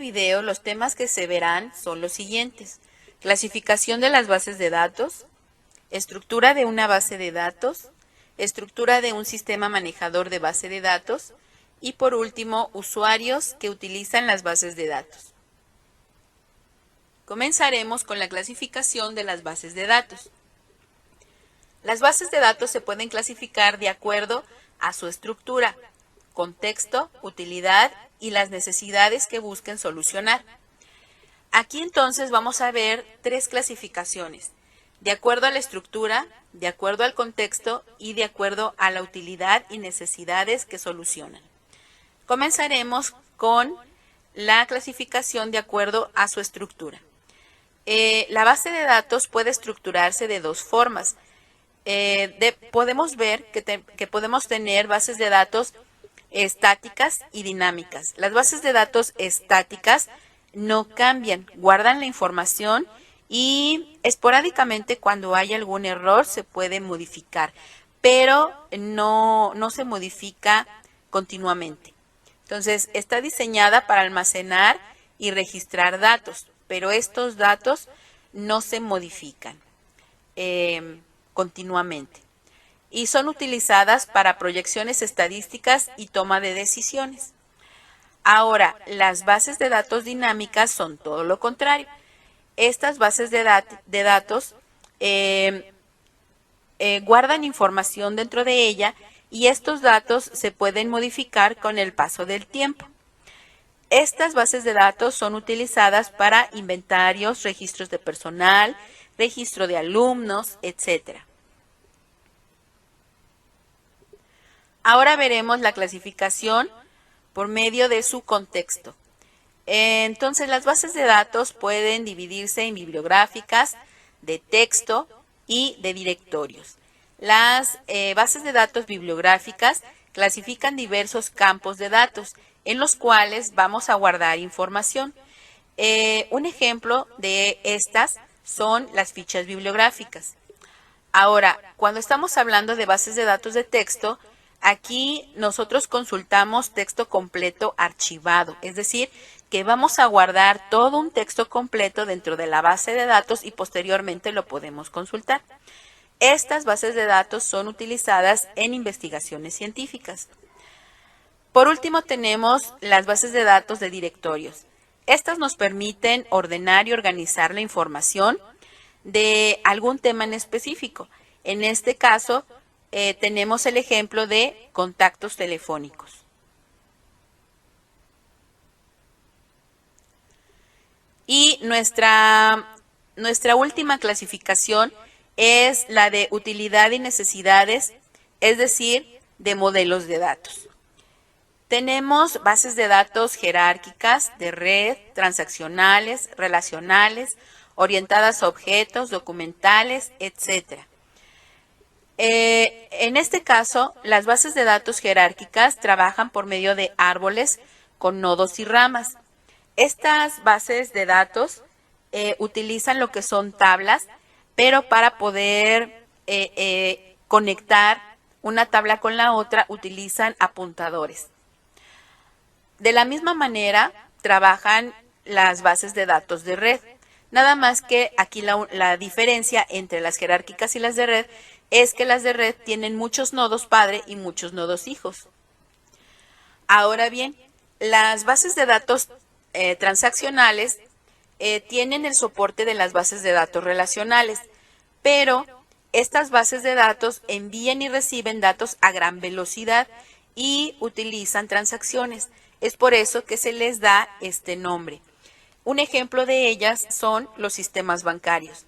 video los temas que se verán son los siguientes: clasificación de las bases de datos, estructura de una base de datos, estructura de un sistema manejador de base de datos y por último, usuarios que utilizan las bases de datos. Comenzaremos con la clasificación de las bases de datos. Las bases de datos se pueden clasificar de acuerdo a su estructura, contexto, utilidad y las necesidades que busquen solucionar. Aquí entonces vamos a ver tres clasificaciones: de acuerdo a la estructura, de acuerdo al contexto y de acuerdo a la utilidad y necesidades que solucionan. Comenzaremos con la clasificación de acuerdo a su estructura. La base de datos puede estructurarse de dos formas. Podemos ver que podemos tener bases de datos estáticas y dinámicas. Las bases de datos estáticas no cambian, guardan la información y esporádicamente cuando hay algún error se puede modificar, pero no se modifica continuamente. Entonces, está diseñada para almacenar y registrar datos, pero estos datos no se modifican continuamente y son utilizadas para proyecciones estadísticas y toma de decisiones. Ahora, las bases de datos dinámicas son todo lo contrario. Estas bases de datos guardan información dentro de ella y estos datos se pueden modificar con el paso del tiempo. Estas bases de datos son utilizadas para inventarios, registros de personal, registro de alumnos, etc. Ahora veremos la clasificación por medio de su contexto. Entonces, las bases de datos pueden dividirse en bibliográficas, de texto y de directorios. Las bases de datos bibliográficas clasifican diversos campos de datos en los cuales vamos a guardar información. Un ejemplo de estas son las fichas bibliográficas. Ahora, cuando estamos hablando de bases de datos de texto, aquí nosotros consultamos texto completo archivado, es decir, que vamos a guardar todo un texto completo dentro de la base de datos y posteriormente lo podemos consultar. Estas bases de datos son utilizadas en investigaciones científicas. Por último, tenemos las bases de datos de directorios. Estas nos permiten ordenar y organizar la información de algún tema en específico. En este caso, tenemos el ejemplo de contactos telefónicos. Y nuestra última clasificación es la de utilidad y necesidades, es decir, de modelos de datos. Tenemos bases de datos jerárquicas, de red, transaccionales, relacionales, orientadas a objetos, documentales, etc. En este caso, las bases de datos jerárquicas trabajan por medio de árboles con nodos y ramas. Estas bases de datos utilizan lo que son tablas, pero para poder conectar una tabla con la otra utilizan apuntadores. De la misma manera trabajan las bases de datos de red. Nada más que aquí la diferencia entre las jerárquicas y las de red es que las de red tienen muchos nodos padre y muchos nodos hijos. Ahora bien, las bases de datos transaccionales tienen el soporte de las bases de datos relacionales, pero estas bases de datos envían y reciben datos a gran velocidad y utilizan transacciones. Es por eso que se les da este nombre. Un ejemplo de ellas son los sistemas bancarios.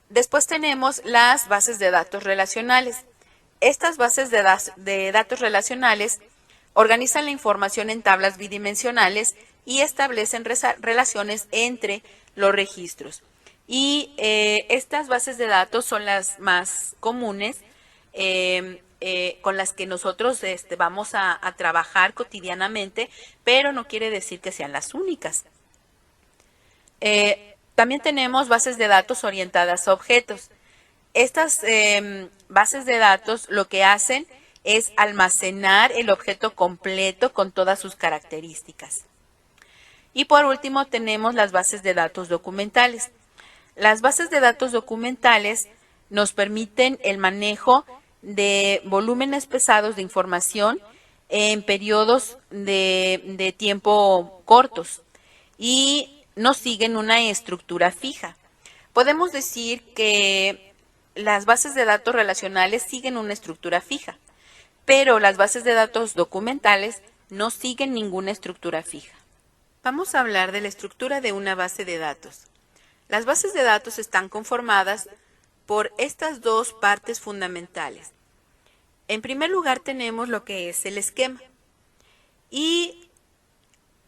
Después tenemos las bases de datos relacionales. Estas bases de datos relacionales organizan la información en tablas bidimensionales y establecen relaciones entre los registros. Y estas bases de datos son las más comunes con las que nosotros vamos a trabajar cotidianamente, pero no quiere decir que sean las únicas. También tenemos bases de datos orientadas a objetos. Estas bases de datos lo que hacen es almacenar el objeto completo con todas sus características. Y por último tenemos las bases de datos documentales. Las bases de datos documentales nos permiten el manejo de volúmenes pesados de información en periodos de tiempo cortos y no siguen una estructura fija. Podemos decir que las bases de datos relacionales siguen una estructura fija, pero las bases de datos documentales no siguen ninguna estructura fija. Vamos a hablar de la estructura de una base de datos. Las bases de datos están conformadas por estas dos partes fundamentales. En primer lugar tenemos lo que es el esquema. Y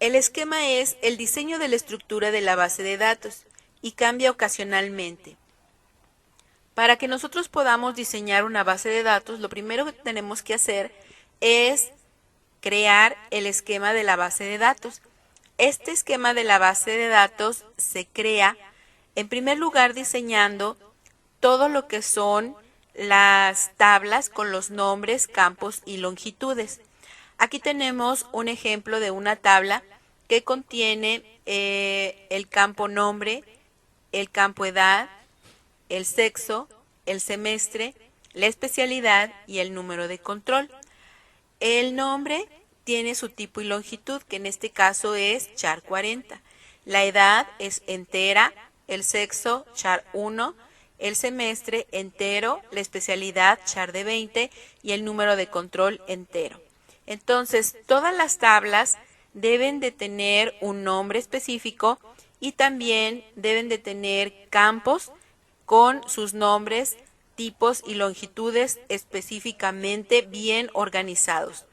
el esquema es el diseño de la estructura de la base de datos y cambia ocasionalmente. Para que nosotros podamos diseñar una base de datos, lo primero que tenemos que hacer es crear el esquema de la base de datos. Este esquema de la base de datos se crea, en primer lugar, diseñando todo lo que son las tablas con los nombres, campos y longitudes. Aquí tenemos un ejemplo de una tabla que contiene el campo nombre, el campo edad, el sexo, el semestre, la especialidad y el número de control. El nombre tiene su tipo y longitud, que en este caso es char 40. La edad es entera, el sexo char 1, el semestre entero, la especialidad char de 20 y el número de control entero. Entonces, todas las tablas deben de tener un nombre específico y también deben de tener campos con sus nombres, tipos y longitudes específicamente bien organizados.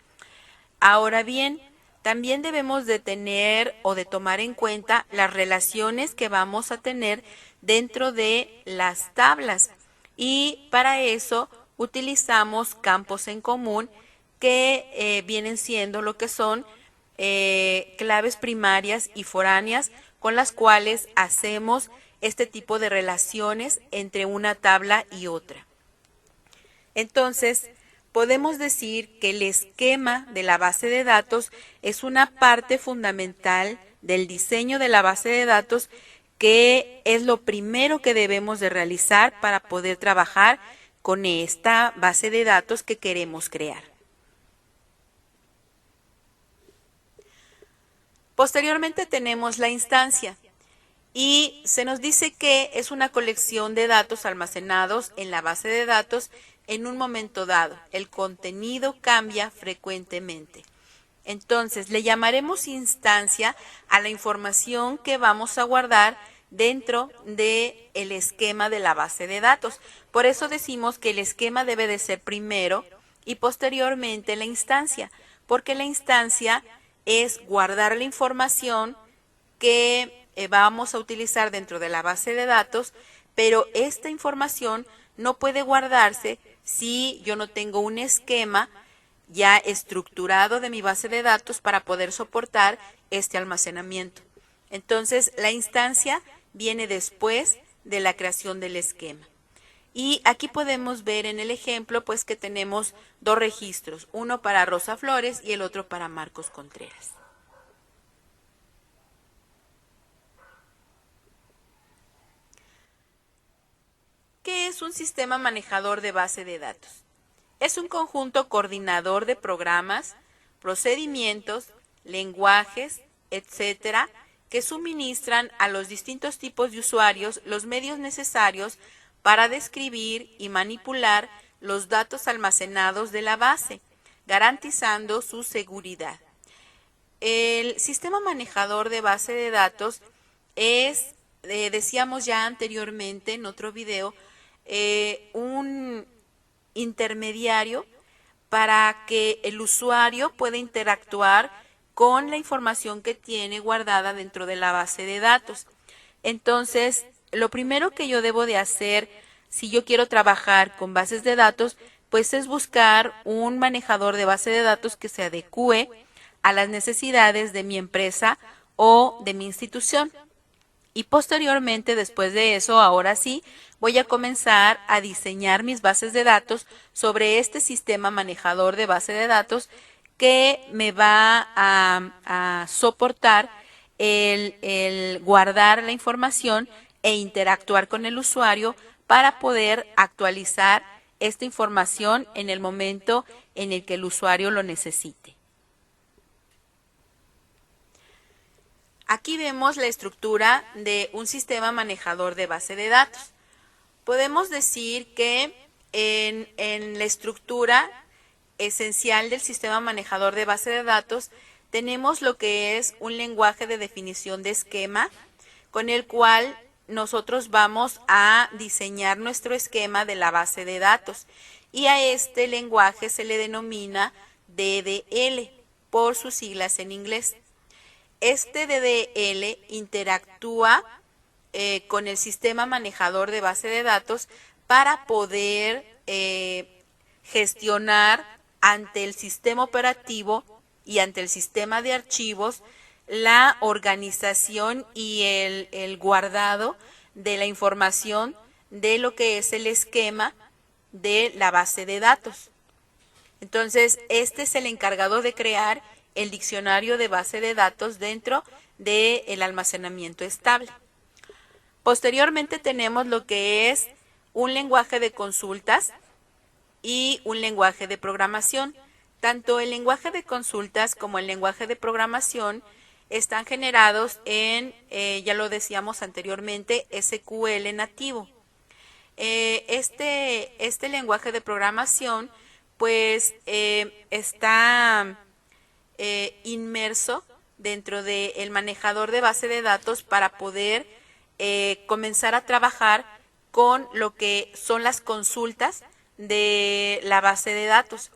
Ahora bien, también debemos de tener o de tomar en cuenta las relaciones que vamos a tener dentro de las tablas y para eso utilizamos campos en común que vienen siendo lo que son claves primarias y foráneas con las cuales hacemos este tipo de relaciones entre una tabla y otra. Entonces, podemos decir que el esquema de la base de datos es una parte fundamental del diseño de la base de datos, que es lo primero que debemos de realizar para poder trabajar con esta base de datos que queremos crear. Posteriormente tenemos la instancia y se nos dice que es una colección de datos almacenados en la base de datos en un momento dado. El contenido cambia frecuentemente. Entonces, le llamaremos instancia a la información que vamos a guardar dentro del esquema de la base de datos. Por eso decimos que el esquema debe de ser primero y posteriormente la instancia, porque la instancia es guardar la información que vamos a utilizar dentro de la base de datos, pero esta información no puede guardarse si yo no tengo un esquema ya estructurado de mi base de datos para poder soportar este almacenamiento. Entonces, la instancia viene después de la creación del esquema. Y aquí podemos ver en el ejemplo pues que tenemos dos registros, uno para Rosa Flores y el otro para Marcos Contreras. ¿Qué es un sistema manejador de base de datos? Es un conjunto coordinador de programas, procedimientos, lenguajes, etcétera, que suministran a los distintos tipos de usuarios los medios necesarios para describir y manipular los datos almacenados de la base, garantizando su seguridad. El sistema manejador de base de datos es, decíamos ya anteriormente en otro video, un intermediario para que el usuario pueda interactuar con la información que tiene guardada dentro de la base de datos. Entonces, lo primero que yo debo de hacer si yo quiero trabajar con bases de datos, pues es buscar un manejador de base de datos que se adecue a las necesidades de mi empresa o de mi institución. Y posteriormente, después de eso, ahora sí, voy a comenzar a diseñar mis bases de datos sobre este sistema manejador de base de datos que me va a soportar el guardar la información e interactuar con el usuario para poder actualizar esta información en el momento en el que el usuario lo necesite. Aquí vemos la estructura de un sistema manejador de base de datos. Podemos decir que en la estructura esencial del sistema manejador de base de datos tenemos lo que es un lenguaje de definición de esquema con el cual nosotros vamos a diseñar nuestro esquema de la base de datos y a este lenguaje se le denomina DDL por sus siglas en inglés. Este DDL interactúa con el sistema manejador de base de datos para poder gestionar ante el sistema operativo y ante el sistema de archivos la organización y el guardado de la información de lo que es el esquema de la base de datos. Entonces, este es el encargado de crear el diccionario de base de datos dentro del almacenamiento estable. Posteriormente tenemos lo que es un lenguaje de consultas y un lenguaje de programación. Tanto el lenguaje de consultas como el lenguaje de programación están generados en, ya lo decíamos anteriormente, SQL nativo. Este lenguaje de programación pues está inmerso dentro del manejador de base de datos para poder comenzar a trabajar con lo que son las consultas de la base de datos.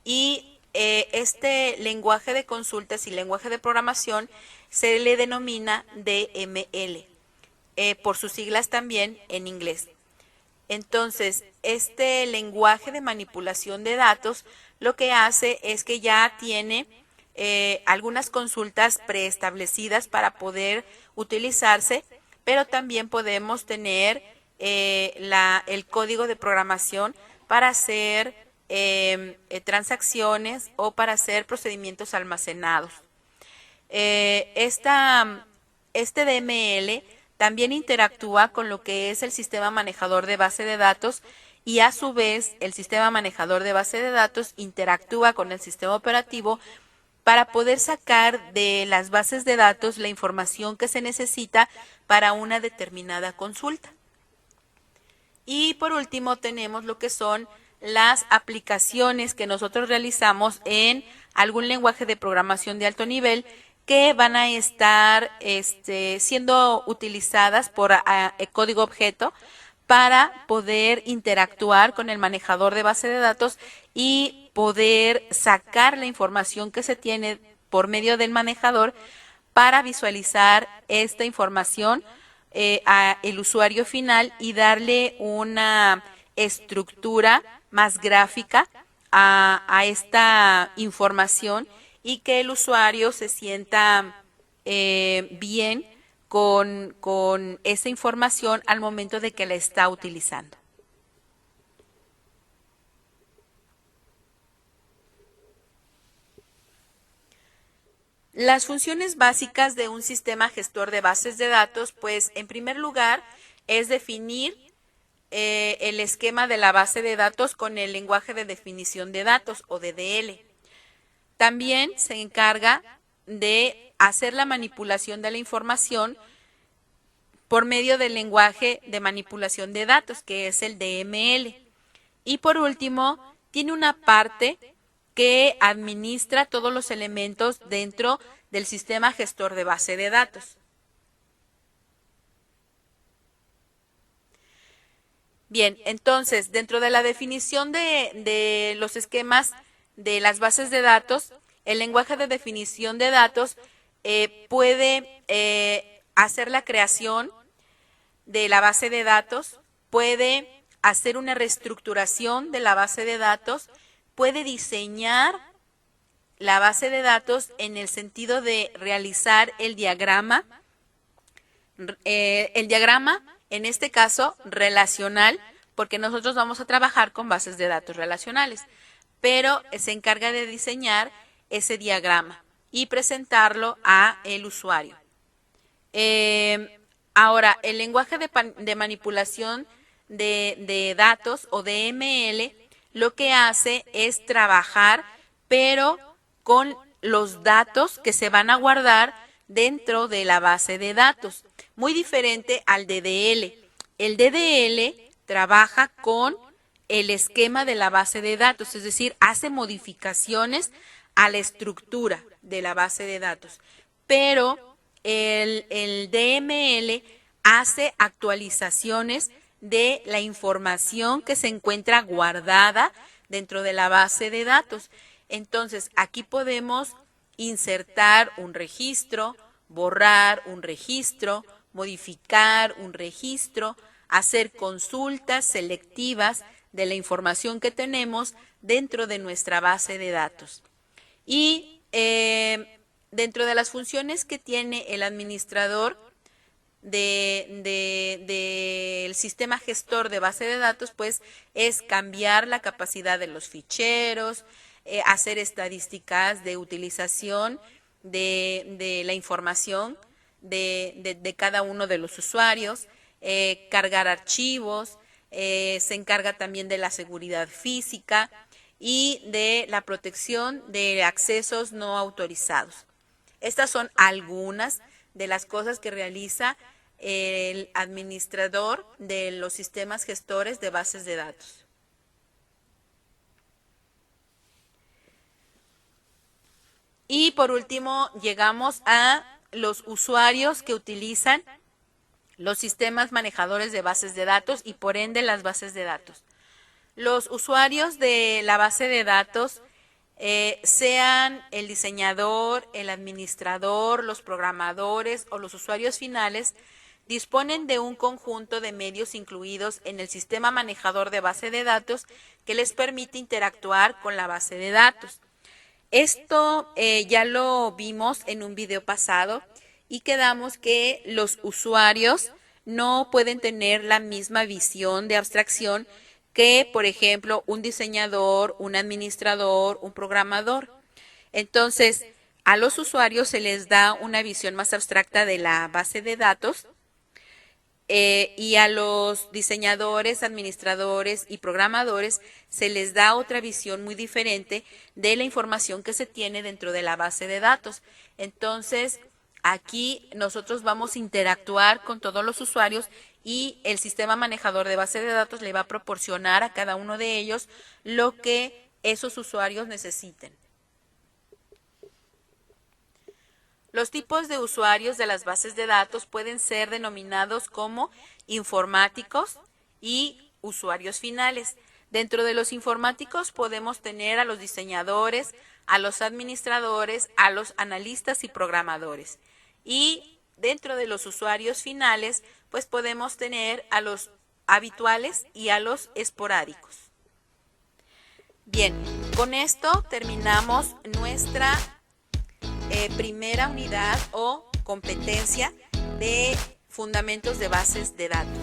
Y este lenguaje de consultas y lenguaje de programación se le denomina DML, por sus siglas también en inglés. Entonces, este lenguaje de manipulación de datos lo que hace es que ya tiene algunas consultas preestablecidas para poder utilizarse, pero también podemos tener el código de programación para hacer transacciones o para hacer procedimientos almacenados. Este DML también interactúa con lo que es el sistema manejador de base de datos y a su vez el sistema manejador de base de datos interactúa con el sistema operativo para poder sacar de las bases de datos la información que se necesita para una determinada consulta. Y por último tenemos lo que son las aplicaciones que nosotros realizamos en algún lenguaje de programación de alto nivel que van a estar siendo utilizadas por código objeto para poder interactuar con el manejador de base de datos y poder sacar la información que se tiene por medio del manejador para visualizar esta información al usuario final y darle una estructura más gráfica a esta información y que el usuario se sienta bien con esa información al momento de que la está utilizando. Las funciones básicas de un sistema gestor de bases de datos, pues en primer lugar es definir el esquema de la base de datos con el lenguaje de definición de datos o DDL. También se encarga de hacer la manipulación de la información por medio del lenguaje de manipulación de datos, que es el DML. Y por último, tiene una parte que administra todos los elementos dentro del sistema gestor de base de datos. Bien, entonces, dentro de la definición de los esquemas de las bases de datos, el lenguaje de definición de datos puede hacer la creación de la base de datos, puede hacer una reestructuración de la base de datos, puede diseñar la base de datos en el sentido de realizar el diagrama en este caso relacional, porque nosotros vamos a trabajar con bases de datos relacionales, pero se encarga de diseñar ese diagrama y presentarlo a el usuario. Ahora, el lenguaje de manipulación de datos o DML lo que hace es trabajar, pero con los datos que se van a guardar dentro de la base de datos. Muy diferente al DDL. El DDL trabaja con el esquema de la base de datos, es decir, hace modificaciones a la estructura de la base de datos. Pero el DML hace actualizaciones de la información que se encuentra guardada dentro de la base de datos. Entonces, aquí podemos insertar un registro, borrar un registro, modificar un registro, hacer consultas selectivas de la información que tenemos dentro de nuestra base de datos. Y dentro de las funciones que tiene el administrador del sistema gestor de base de datos, pues es cambiar la capacidad de los ficheros, hacer estadísticas de utilización de la información de cada uno de los usuarios, cargar archivos, se encarga también de la seguridad física y de la protección de accesos no autorizados. Estas son algunas de las cosas que realiza el administrador de los sistemas gestores de bases de datos. Y por último, llegamos a los usuarios que utilizan los sistemas manejadores de bases de datos y por ende las bases de datos. Los usuarios de la base de datos, sean el diseñador, el administrador, los programadores o los usuarios finales, disponen de un conjunto de medios incluidos en el sistema manejador de base de datos que les permite interactuar con la base de datos. Esto ya lo vimos en un video pasado y quedamos que los usuarios no pueden tener la misma visión de abstracción que, por ejemplo, un diseñador, un administrador, un programador. Entonces, a los usuarios se les da una visión más abstracta de la base de datos, y a los diseñadores, administradores y programadores se les da otra visión muy diferente de la información que se tiene dentro de la base de datos. Entonces, aquí nosotros vamos a interactuar con todos los usuarios y el sistema manejador de base de datos le va a proporcionar a cada uno de ellos lo que esos usuarios necesiten. Los tipos de usuarios de las bases de datos pueden ser denominados como informáticos y usuarios finales. Dentro de los informáticos podemos tener a los diseñadores, a los administradores, a los analistas y programadores. Y dentro de los usuarios finales, pues podemos tener a los habituales y a los esporádicos. Bien, con esto terminamos nuestra primera unidad o competencia de fundamentos de bases de datos.